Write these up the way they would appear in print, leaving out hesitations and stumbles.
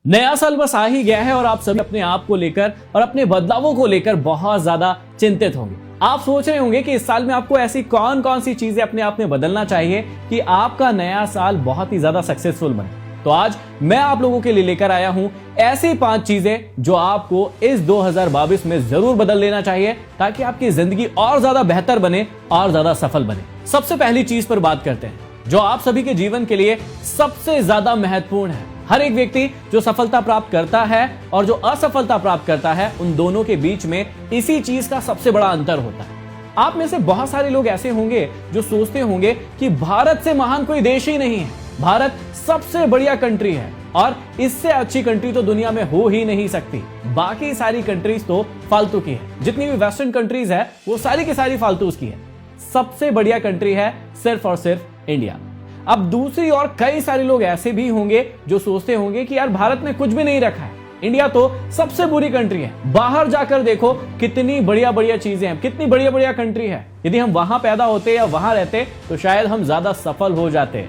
नया साल बस आ ही गया है और आप सभी अपने आप को लेकर और अपने बदलावों को लेकर बहुत ज्यादा चिंतित होंगे। आप सोच रहे होंगे कि इस साल में आपको ऐसी कौन कौन सी चीजें अपने आप में बदलना चाहिए कि आपका नया साल बहुत ही ज्यादा सक्सेसफुल बने। तो आज मैं आप लोगों के लिए लेकर आया हूं ऐसी 5 चीजें जो आपको इस 2022 में जरूर बदल लेना चाहिए ताकि आपकी जिंदगी और ज्यादा बेहतर बने और ज्यादा सफल बने। सबसे पहली चीज पर बात करते हैं जो आप सभी के जीवन के लिए सबसे ज्यादा महत्वपूर्ण है। हर एक व्यक्ति जो सफलता प्राप्त करता है और जो असफलता प्राप्त करता है, उन दोनों के बीच में इसी चीज का सबसे बड़ा अंतर होता है। आप में से बहुत सारे लोग ऐसे होंगे जो सोचते होंगे कि भारत से महान कोई देश ही नहीं है, भारत सबसे बढ़िया कंट्री है और इससे अच्छी कंट्री तो दुनिया में हो ही नहीं सकती। बाकी सारी कंट्रीज तो फालतू की है, जितनी भी वेस्टर्न कंट्रीज है वो सारी की सारी फालतू की है। सबसे बढ़िया कंट्री है सिर्फ और सिर्फ इंडिया। अब दूसरी ओर कई सारे लोग ऐसे भी होंगे जो सोचते होंगे कि यार भारत ने कुछ भी नहीं रखा है, इंडिया तो सबसे बुरी कंट्री है। बाहर जाकर देखो कितनी बढ़िया बढ़िया चीजें हैं, कितनी बढ़िया बढ़िया कंट्री है। यदि हम वहां पैदा होते या वहां रहते तो शायद हम ज्यादा सफल हो जाते।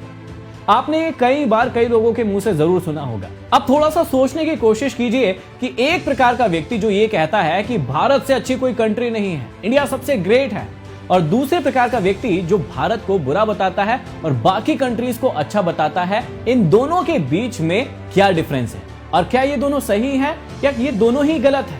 आपने ये कई बार कई लोगों के मुंह से जरूर सुना होगा। अब थोड़ा सा सोचने की कोशिश कीजिए कि एक प्रकार का व्यक्ति जो ये कहता है कि भारत से अच्छी कोई कंट्री नहीं है, इंडिया सबसे ग्रेट है, और दूसरे प्रकार का व्यक्ति जो भारत को बुरा बताता है और बाकी कंट्रीज को अच्छा बताता है, इन दोनों के बीच में क्या डिफरेंस है और क्या ये दोनों सही है या ये दोनों ही गलत है?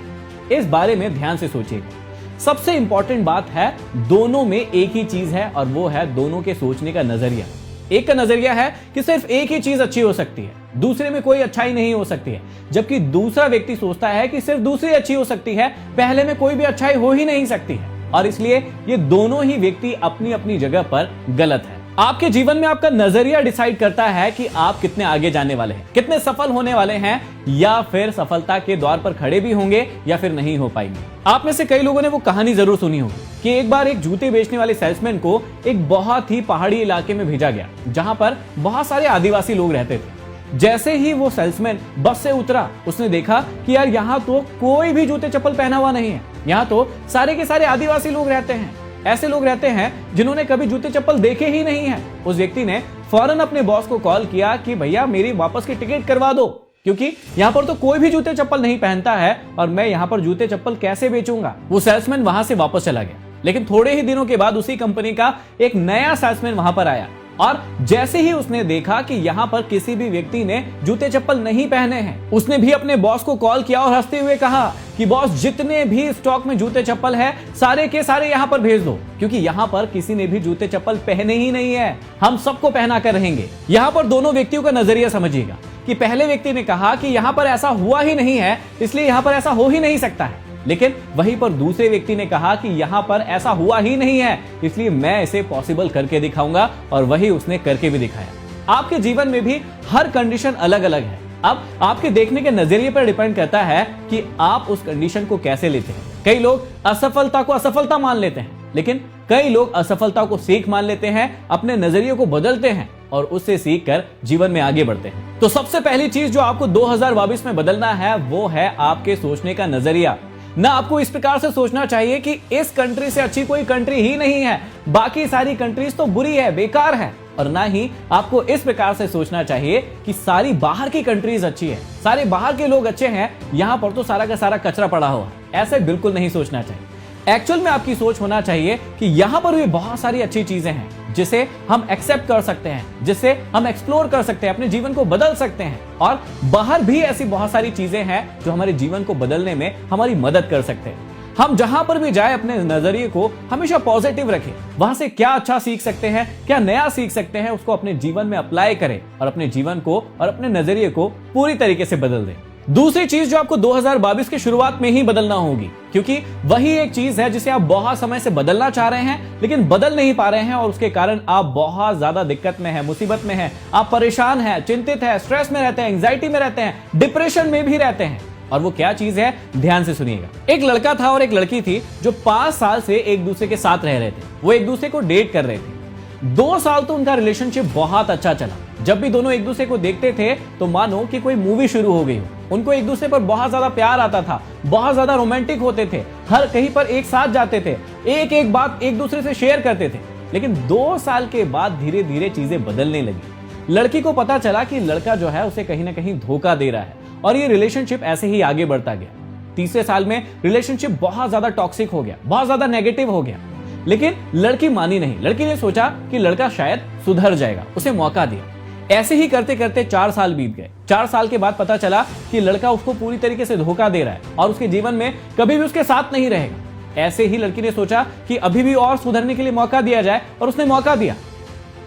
इस बारे में ध्यान से सोचिएगा। सबसे इंपॉर्टेंट बात है, दोनों में एक ही चीज है और वो है दोनों के सोचने का नजरिया। एक का नजरिया है कि सिर्फ एक ही चीज अच्छी हो सकती है, दूसरे में कोई अच्छाई नहीं हो सकती है, जबकि दूसरा व्यक्ति सोचता है कि सिर्फ दूसरी अच्छी हो सकती है, पहले में कोई भी अच्छाई हो ही नहीं सकती है। और इसलिए ये दोनों ही व्यक्ति अपनी अपनी जगह पर गलत है। आपके जीवन में आपका नजरिया डिसाइड करता है कि आप कितने आगे जाने वाले हैं, कितने सफल होने वाले हैं, या फिर सफलता के द्वार पर खड़े भी होंगे या फिर नहीं हो पाएंगे। आप में से कई लोगों ने वो कहानी जरूर सुनी होगी कि एक बार एक जूते बेचने वाले सेल्समैन को एक बहुत ही पहाड़ी इलाके में भेजा गया जहां पर बहुत सारे आदिवासी लोग रहते थे। जैसे ही वो सेल्समैन बस से उतरा, उसने देखा कि यार यहाँ तो कोई भी जूते चप्पल पहना हुआ नहीं है, यहाँ तो सारे के सारे आदिवासी लोग रहते हैं, ऐसे लोग रहते हैं जिन्होंने कभी जूते चप्पल देखे ही नहीं है। उस व्यक्ति ने फौरन अपने बॉस को कॉल किया कि भैया मेरी वापस की टिकट करवा दो, क्योंकि यहाँ पर तो कोई भी जूते चप्पल नहीं पहनता है और मैं यहाँ पर जूते चप्पल कैसे बेचूंगा। वो सेल्समैन वहां से वापस चला गया, लेकिन थोड़े ही दिनों के बाद उसी कंपनी का एक नया सेल्समैन वहां पर आया और जैसे ही उसने देखा कि यहाँ पर किसी भी व्यक्ति ने जूते चप्पल नहीं पहने हैं, उसने भी अपने बॉस को कॉल किया और हंसते हुए कहा कि बॉस जितने भी स्टॉक में जूते चप्पल है सारे के सारे यहाँ पर भेज दो, क्योंकि यहाँ पर किसी ने भी जूते चप्पल पहने ही नहीं है, हम सबको पहना कर रहेंगे। यहाँ पर दोनों व्यक्तियों का नजरिया समझिएगा कि पहले व्यक्ति ने कहा कि यहाँ पर ऐसा हुआ ही नहीं है, इसलिए यहाँ पर ऐसा हो ही नहीं सकता है, लेकिन वहीं पर दूसरे व्यक्ति ने कहा कि यहां पर ऐसा हुआ ही नहीं है, इसलिए मैं इसे पॉसिबल करके दिखाऊंगा, और वही उसने करके भी दिखाया। आपके जीवन में भी हर कंडीशन अलग अलग है। अब आपके देखने के नजरिए पर डिपेंड करता है कि आप उस कंडीशन को कैसे लेते हैं। कई लोग असफलता को असफलता मान लेते हैं, लेकिन कई लोग असफलता को सीख मान लेते हैं, अपने नजरिए को बदलते हैं और उससे सीख कर जीवन में आगे बढ़ते हैं। तो सबसे पहली चीज जो आपको 2022 में बदलना है वो है आपके सोचने का नजरिया। ना आपको इस प्रकार से सोचना चाहिए कि इस कंट्री से अच्छी कोई कंट्री ही नहीं है, बाकी सारी कंट्रीज तो बुरी है, बेकार है, और ना ही आपको इस प्रकार से सोचना चाहिए कि सारी बाहर की कंट्रीज अच्छी है, सारे बाहर के लोग अच्छे हैं, यहां पर तो सारा का सारा कचरा पड़ा हुआ है। ऐसे बिल्कुल नहीं सोचना चाहिए। एक्चुअल में आपकी सोच होना चाहिए कि यहां पर भी बहुत सारी अच्छी चीजें हैं जिसे हम एक्सेप्ट कर सकते हैं, जिससे हम एक्सप्लोर कर सकते हैं, अपने जीवन को बदल सकते हैं, और बाहर भी ऐसी बहुत सारी चीजें हैं जो हमारे जीवन को बदलने में हमारी मदद कर सकते हैं। हम जहां पर भी जाए अपने नजरिए को हमेशा पॉजिटिव रखें, वहां से क्या अच्छा सीख सकते हैं, क्या नया सीख सकते हैं, उसको अपने जीवन में अप्लाई करें और अपने जीवन को और अपने नजरिए को पूरी तरीके से बदल दें। दूसरी चीज जो आपको 2022 की शुरुआत में ही बदलना होगी, क्योंकि वही एक चीज है जिसे आप बहुत समय से बदलना चाह रहे हैं लेकिन बदल नहीं पा रहे हैं, और उसके कारण आप बहुत ज्यादा दिक्कत में हैं, मुसीबत में हैं, आप परेशान हैं, चिंतित हैं, स्ट्रेस में रहते हैं, एंजाइटी में रहते हैं, डिप्रेशन में भी रहते हैं। और वो क्या चीज है, ध्यान से सुनिएगा। एक लड़का था और एक लड़की थी जो 5 साल से एक दूसरे के साथ रह रहे थे। वो एक दूसरे को डेट कर रहे थे। 2 साल तो उनका रिलेशनशिप बहुत अच्छा चला। जब भी दोनों एक दूसरे को देखते थे तो मानो कि कोई मूवी शुरू हो गई हो। उनको एक दूसरे पर बहुत ज्यादा प्यार आता था, बहुत ज्यादा रोमांटिक होते थे, हर कहीं पर एक साथ जाते थे, एक एक बात एक दूसरे से शेयर करते थे। लेकिन 2 साल के बाद धीरे धीरे चीजें बदलने लगी। लड़की को पता चला कि लड़का जो है उसे कहीं ना कहीं धोखा दे रहा है, और ये रिलेशनशिप ऐसे ही आगे बढ़ता गया। तीसरे साल में रिलेशनशिप बहुत ज्यादा टॉक्सिक हो गया, बहुत ज्यादा नेगेटिव हो गया, लेकिन लड़की मानी नहीं। लड़की ने सोचा कि लड़का शायद सुधर जाएगा, उसे मौका दिया। ऐसे ही करते करते 4 साल बीत गए। 4 साल के बाद पता चला कि लड़का उसको पूरी तरीके से धोखा दे रहा है और उसके जीवन में कभी भी उसके साथ नहीं रहेगा। ऐसे ही लड़की ने सोचा कि अभी भी और सुधरने के लिए मौका दिया जाए और उसने मौका दिया।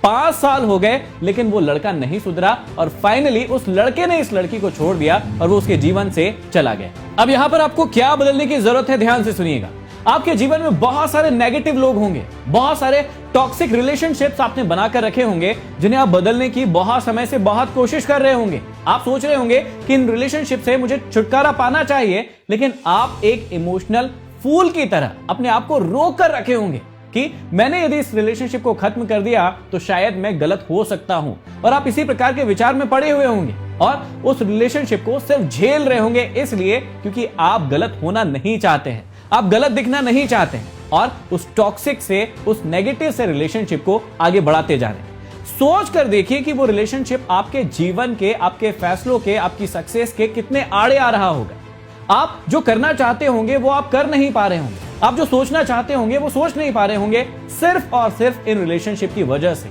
5 साल हो गए लेकिन वो लड़का नहीं सुधरा और फाइनली उस लड़के ने इस लड़की को छोड़ दिया और वो उसके जीवन से चला गया। अब यहां पर आपको क्या बदलने की जरूरत है, ध्यान से सुनिएगा। आपके जीवन में बहुत सारे नेगेटिव लोग होंगे, बहुत सारे टॉक्सिक रिलेशनशिप्स आपने बनाकर रखे होंगे जिन्हें आप बदलने की बहुत समय से बहुत कोशिश कर रहे होंगे। आप सोच रहे होंगे कि इन रिलेशनशिप से मुझे छुटकारा पाना चाहिए, लेकिन आप एक इमोशनल फूल की तरह अपने आप को रोक कर रखे होंगे कि मैंने यदि इस रिलेशनशिप को खत्म कर दिया तो शायद मैं गलत हो सकता हूं। और आप इसी प्रकार के विचार में पड़े हुए होंगे और उस रिलेशनशिप को सिर्फ झेल रहे होंगे इसलिए क्योंकि आप गलत होना नहीं चाहते हैं, आप गलत दिखना नहीं चाहते हैं और उस टॉक्सिक से, उस नेगेटिव से रिलेशनशिप को आगे बढ़ाते जा रहे हैं। सोच कर देखिए कि वो रिलेशनशिप आपके जीवन के, आपके फैसलों के, आपकी सक्सेस के कितने आड़े आ रहा होगा। आप जो करना चाहते होंगे वो आप कर नहीं पा रहे होंगे, आप जो सोचना चाहते होंगे वो सोच नहीं पा रहे होंगे, सिर्फ और सिर्फ इन रिलेशनशिप की वजह से।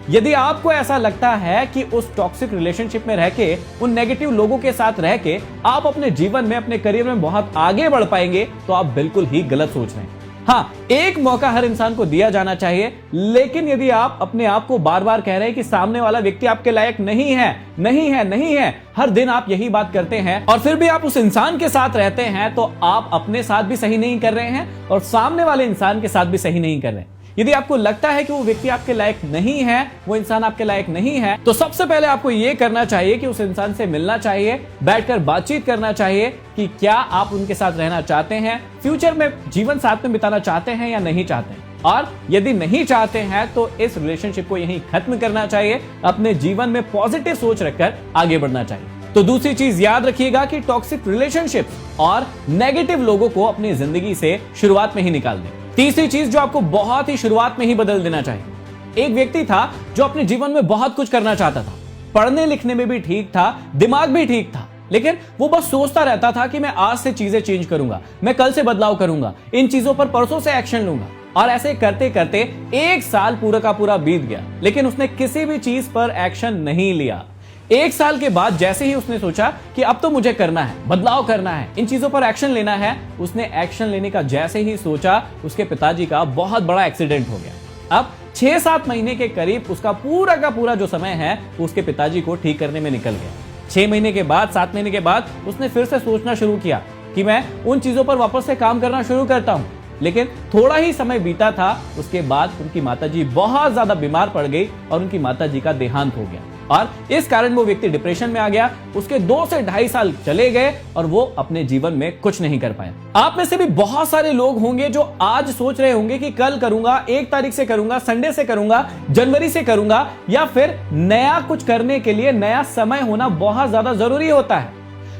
यदि आपको ऐसा लगता है कि उस टॉक्सिक रिलेशनशिप में रह के, उन नेगेटिव लोगों के साथ रह के आप अपने जीवन में, अपने करियर में बहुत आगे बढ़ पाएंगे, तो आप बिल्कुल ही गलत सोच रहे हैं। हाँ, एक मौका हर इंसान को दिया जाना चाहिए, लेकिन यदि आप अपने आप को बार बार कह रहे हैं कि सामने वाला व्यक्ति आपके लायक नहीं है, नहीं है, नहीं है, हर दिन आप यही बात करते हैं और फिर भी आप उस इंसान के साथ रहते हैं, तो आप अपने साथ भी सही नहीं कर रहे हैं और सामने वाले इंसान के साथ भी सही नहीं कर रहे हैं। यदि आपको लगता है कि वो व्यक्ति आपके लायक नहीं है, वो इंसान आपके लायक नहीं है, तो सबसे पहले आपको यह करना चाहिए कि उस इंसान से मिलना चाहिए, बैठकर बातचीत करना चाहिए कि क्या आप उनके साथ रहना चाहते हैं, फ्यूचर में जीवन साथ में बिताना चाहते हैं या नहीं चाहते हैं। और यदि नहीं चाहते हैं तो इस रिलेशनशिप को यहीं खत्म करना चाहिए, अपने जीवन में पॉजिटिव सोच रखकर आगे बढ़ना चाहिए। तो दूसरी चीज याद रखिएगा कि टॉक्सिक रिलेशनशिप्स और नेगेटिव लोगों को अपनी जिंदगी से शुरुआत में ही निकाल दें। तीसरी चीज जो आपको बहुत ही शुरुआत में ही बदल देना चाहिए। एक व्यक्ति था जो अपने जीवन में बहुत कुछ करना चाहता था, पढ़ने लिखने में भी ठीक था, दिमाग भी ठीक था, लेकिन वो बस सोचता रहता था कि मैं आज से चीजें चेंज करूंगा, मैं कल से बदलाव करूंगा, इन चीजों पर परसों से एक्शन लूंगा। और ऐसे करते करते 1 साल पूरा का पूरा बीत गया, लेकिन उसने किसी भी चीज पर एक्शन नहीं लिया। 1 साल के बाद जैसे ही उसने सोचा कि अब तो मुझे करना है, बदलाव करना है, इन चीजों पर एक्शन लेना है, उसने एक्शन लेने का जैसे ही सोचा, उसके पिताजी का बहुत बड़ा एक्सीडेंट हो गया। अब 6-7 महीने के करीब उसका पूरा का पूरा जो समय है उसके पिताजी को ठीक करने में निकल गया। 6 महीने के बाद, 7 महीने के बाद उसने फिर से सोचना शुरू किया कि मैं उन चीजों पर वापस से काम करना शुरू करता हूं। लेकिन थोड़ा ही समय बीता था, उसके बाद उनकी माताजी बहुत ज्यादा बीमार पड़ गई और उनकी माताजी का देहांत हो गया और इस कारण वो व्यक्ति डिप्रेशन में आ गया। उसके 2 से 2.5 साल चले गए और वो अपने जीवन में कुछ नहीं कर पाया। आप में से भी बहुत सारे लोग होंगे जो आज सोच रहे होंगे कि कल करूंगा, 1 तारीख से करूंगा, संडे से करूंगा, जनवरी से करूंगा, या फिर नया कुछ करने के लिए नया समय होना बहुत ज्यादा जरूरी होता है,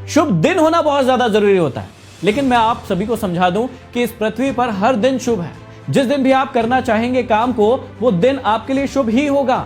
शुभ दिन होना बहुत ज्यादा जरूरी होता है। लेकिन मैं आप सभी को समझा दूं कि इस पृथ्वी पर हर दिन शुभ है। जिस दिन भी आप करना चाहेंगे काम को, वो दिन आपके लिए शुभ ही होगा।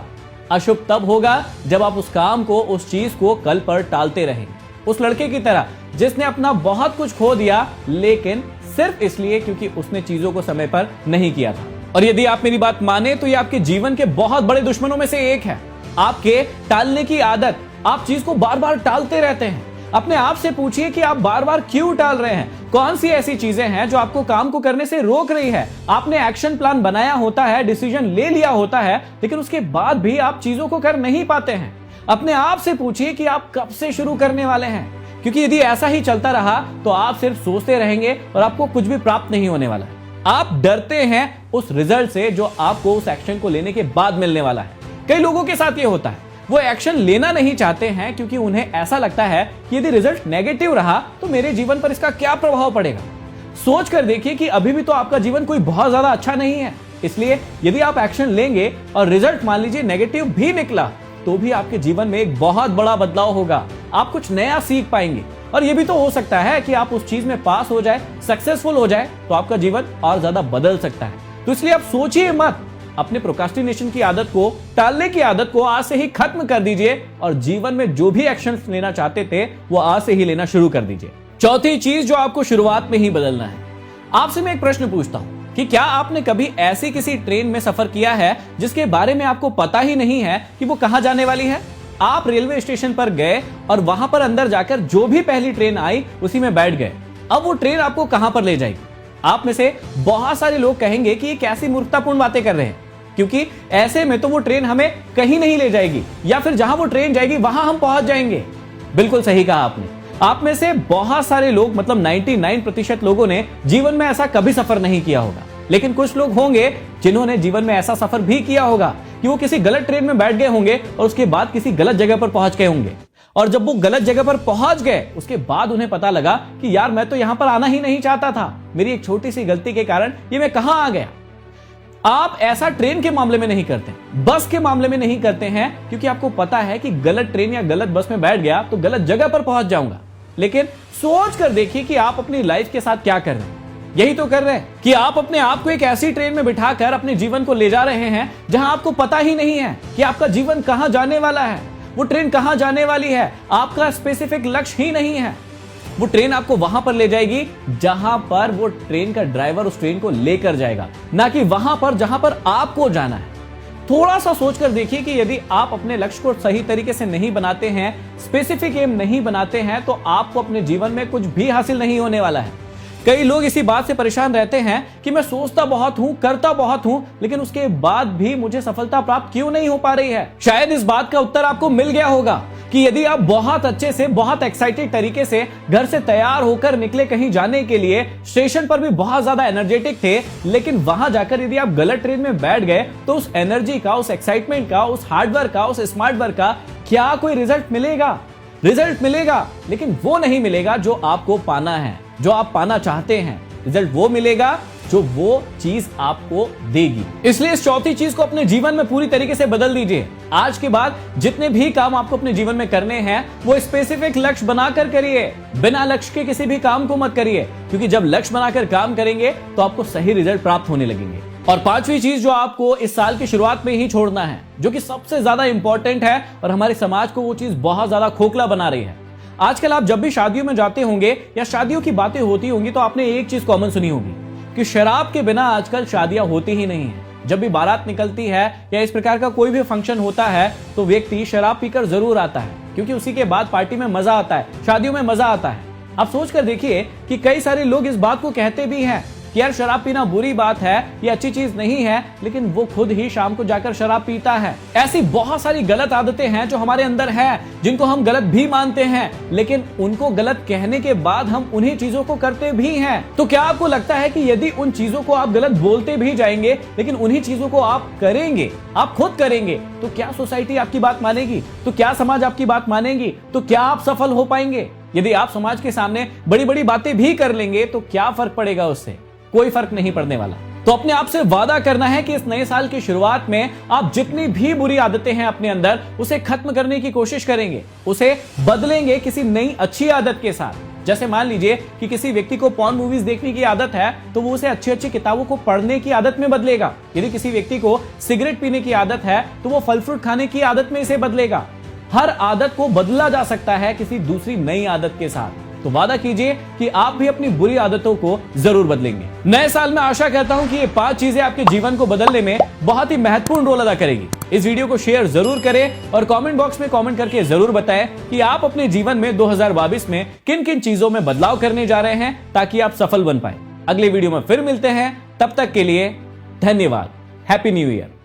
अशुभ तब होगा जब आप उस काम को, उस चीज को कल पर टालते रहेंगे। उस लड़के की तरह जिसने अपना बहुत कुछ खो दिया, लेकिन सिर्फ इसलिए क्योंकि उसने चीजों को समय पर नहीं किया था। और यदि आप मेरी बात माने तो ये आपके जीवन के बहुत बड़े दुश्मनों में से एक है, आपके टालने की आदत। आप चीज को बार बार टालते रहते हैं। अपने आप से पूछिए कि आप बार बार क्यों टाल रहे हैं। कौन सी ऐसी चीजें हैं जो आपको काम को करने से रोक रही है। आपने एक्शन प्लान बनाया होता है, डिसीजन ले लिया होता है, लेकिन उसके बाद भी आप चीजों को कर नहीं पाते हैं। अपने आप से पूछिए कि आप कब से शुरू करने वाले हैं, क्योंकि यदि ऐसा ही चलता रहा तो आप सिर्फ सोचते रहेंगे और आपको कुछ भी प्राप्त नहीं होने वाला है। आप डरते हैं उस रिजल्ट से जो आपको उस एक्शन को लेने के बाद मिलने वाला है। कई लोगों के साथ ये होता है, वो एक्शन लेना नहीं चाहते हैं क्योंकि उन्हें ऐसा लगता है कि यदि रिजल्ट नेगेटिव रहा तो मेरे जीवन पर इसका क्या प्रभाव पड़ेगा। सोच कर देखिए कि अभी भी तो आपका जीवन कोई बहुत ज्यादा अच्छा नहीं है, इसलिए यदि आप एक्शन लेंगे और रिजल्ट मान लीजिए नेगेटिव भी निकला, तो भी आपके जीवन में एक बहुत बड़ा बदलाव होगा। आप कुछ नया सीख पाएंगे और यह भी तो हो सकता है कि आप उस चीज में पास हो जाए, सक्सेसफुल हो जाए, तो आपका जीवन और ज्यादा बदल सकता है। तो इसलिए आप सोचिए मत अपने प्रोक्रास्टिनेशन की आदत को, टालने की आदत को आज से ही खत्म कर दीजिए और जीवन में जो भी एक्शन लेना चाहते थे वो आज से ही लेना शुरू कर दीजिए। चौथी चीज जो आपको शुरुआत में ही बदलना है। आपसे मैं एक प्रश्न पूछता हूं कि क्या आपने कभी ऐसी किसी ट्रेन में सफर किया है जिसके बारे में आपको पता ही नहीं है कि वो कहां जाने वाली है? आप रेलवे स्टेशन पर गए और वहां पर अंदर जाकर जो भी पहली ट्रेन आई उसी में बैठ गए। अब वो ट्रेन आपको कहां पर ले जाएगी? आप में से बहुत सारे लोग कहेंगे कि ये कैसी मूर्खतापूर्ण बातें कर रहे हैं, क्योंकि ऐसे में तो वो ट्रेन हमें कहीं नहीं ले जाएगी, या फिर जहां वो ट्रेन जाएगी वहां हम पहुंच जाएंगे। बिल्कुल सही कहा आपने। आप में से बहुत सारे लोग, मतलब 99% लोगों ने जीवन में ऐसा कभी सफर नहीं किया होगा, लेकिन कुछ लोग होंगे जिन्होंने जीवन में ऐसा सफर भी किया होगा कि वो किसी गलत ट्रेन में बैठ गए होंगे और उसके बाद किसी गलत जगह पर पहुंच गए होंगे। और जब वो गलत जगह पर पहुंच गए उसके बाद उन्हें पता लगा कि यार मैं तो यहां पर आना ही नहीं चाहता था, मेरी एक छोटी सी गलती के कारण ये मैं कहां आ गया। आप ऐसा ट्रेन के मामले में नहीं करते, बस के मामले में नहीं करते हैं, क्योंकि आपको पता है कि गलत ट्रेन या गलत बस में बैठ गया तो गलत जगह पर पहुंच जाऊंगा। लेकिन सोच कर देखिए कि आप अपनी लाइफ के साथ क्या कर रहे हैं। यही तो कर रहे हैं कि आप अपने आप को एक ऐसी ट्रेन में बिठाकर अपने जीवन को ले जा रहे हैं जहां आपको पता ही नहीं है कि आपका जीवन कहां जाने वाला है, वो ट्रेन कहां जाने वाली है, आपका स्पेसिफिक लक्ष्य ही नहीं है। वो ट्रेन आपको वहां पर ले जाएगी जहां पर वो ट्रेन का ड्राइवर उस ट्रेन को लेकर जाएगा, ना कि वहां पर जहां पर आपको जाना है। थोड़ा सा सोचकर देखिए कि यदि आप अपने लक्ष्य को सही तरीके से नहीं बनाते हैं, स्पेसिफिक एम नहीं बनाते हैं, तो आपको अपने जीवन में कुछ भी हासिल नहीं होने वाला है। कई लोग इसी बात से परेशान रहते हैं कि मैं सोचता बहुत हूं, करता बहुत हूं, लेकिन उसके बाद भी मुझे सफलता प्राप्त क्यों नहीं हो पा रही है। शायद इस बात का उत्तर आपको मिल गया होगा कि यदि आप बहुत अच्छे से, बहुत एक्साइटेड तरीके से घर से तैयार होकर निकले कहीं जाने के लिए, स्टेशन पर भी बहुत ज्यादा एनर्जेटिक थे, लेकिन वहां जाकर यदि आप गलत ट्रेन में बैठ गए तो उस एनर्जी का, उस एक्साइटमेंट का, उस हार्डवर्क का, उस स्मार्ट वर्क का क्या कोई रिजल्ट मिलेगा? रिजल्ट मिलेगा, लेकिन वो नहीं मिलेगा जो आपको पाना है, जो आप पाना चाहते हैं। रिजल्ट वो मिलेगा जो वो चीज आपको देगी। इसलिए इस चौथी चीज को अपने जीवन में पूरी तरीके से बदल दीजिए। आज के बाद जितने भी काम आपको अपने जीवन में करने हैं वो स्पेसिफिक लक्ष्य बनाकर करिए, बिना लक्ष्य के किसी भी काम को मत करिए, क्योंकि जब लक्ष्य बनाकर काम करेंगे तो आपको सही रिजल्ट प्राप्त होने लगेंगे। और पांचवी चीज जो आपको इस साल की शुरुआत में ही छोड़ना है, जो कि सबसे ज्यादा इंपॉर्टेंट है और हमारे समाज को वो चीज बहुत ज्यादा खोखला बना रही है। आजकल आप जब भी शादियों में जाते होंगे या शादियों की बातें होती होंगी तो आपने एक चीज कॉमन सुनी होगी कि शराब के बिना आजकल शादियां होती ही नहीं है। जब भी बारात निकलती है या इस प्रकार का कोई भी फंक्शन होता है तो व्यक्ति शराब पीकर जरूर आता है, क्योंकि उसी के बाद पार्टी में मजा आता है, शादियों में मजा आता है। आप सोच कर देखिए कि कई सारे लोग इस बात को कहते भी हैं कि यार शराब पीना बुरी बात है, ये अच्छी चीज नहीं है, लेकिन वो खुद ही शाम को जाकर शराब पीता है। ऐसी बहुत सारी गलत आदतें हैं जो हमारे अंदर है, जिनको हम गलत भी मानते हैं, लेकिन उनको गलत कहने के बाद हम उन्हीं चीजों को करते भी हैं। तो क्या आपको लगता है कि यदि उन चीजों को आप गलत बोलते भी जाएंगे लेकिन उन्हीं चीजों को आप करेंगे, आप खुद करेंगे, तो क्या सोसाइटी आपकी बात मानेगी? तो क्या समाज आपकी बात मानेगी? तो क्या आप सफल हो पाएंगे? यदि आप समाज के सामने बड़ी बड़ी बातें भी कर लेंगे तो क्या फर्क पड़ेगा? उससे कोई फर्क नहीं पड़ने वाला। तो अपने आप से वादा करना है कि इस नए साल की शुरुआत में आप जितनी भी बुरी आदतें हैं अपने अंदर उसे खत्म करने की कोशिश करेंगे, उसे बदलेंगे किसी नई अच्छी आदत के साथ। जैसे मान लीजिए कि किसी व्यक्ति को पॉर्न मूवीज देखने की आदत है तो वो उसे अच्छी अच्छी किताबों को पढ़ने की आदत में बदलेगा। यदि किसी व्यक्ति को सिगरेट पीने की आदत है तो वो फल फ्रूट खाने की आदत में इसे बदलेगा। हर आदत को बदला जा सकता है किसी दूसरी नई आदत के साथ। तो वादा कीजिए कि आप भी अपनी बुरी आदतों को जरूर बदलेंगे। नए साल में आशा करता हूं कि ये 5 चीजें आपके जीवन को बदलने में बहुत ही महत्वपूर्ण रोल अदा करेगी। इस वीडियो को शेयर जरूर करें और कमेंट बॉक्स में कमेंट करके जरूर बताएं कि आप अपने जीवन में 2022 में किन किन चीजों में बदलाव करने जा रहे हैं ताकि आप सफल बन पाए। अगले वीडियो में फिर मिलते हैं, तब तक के लिए धन्यवाद। Happy new year.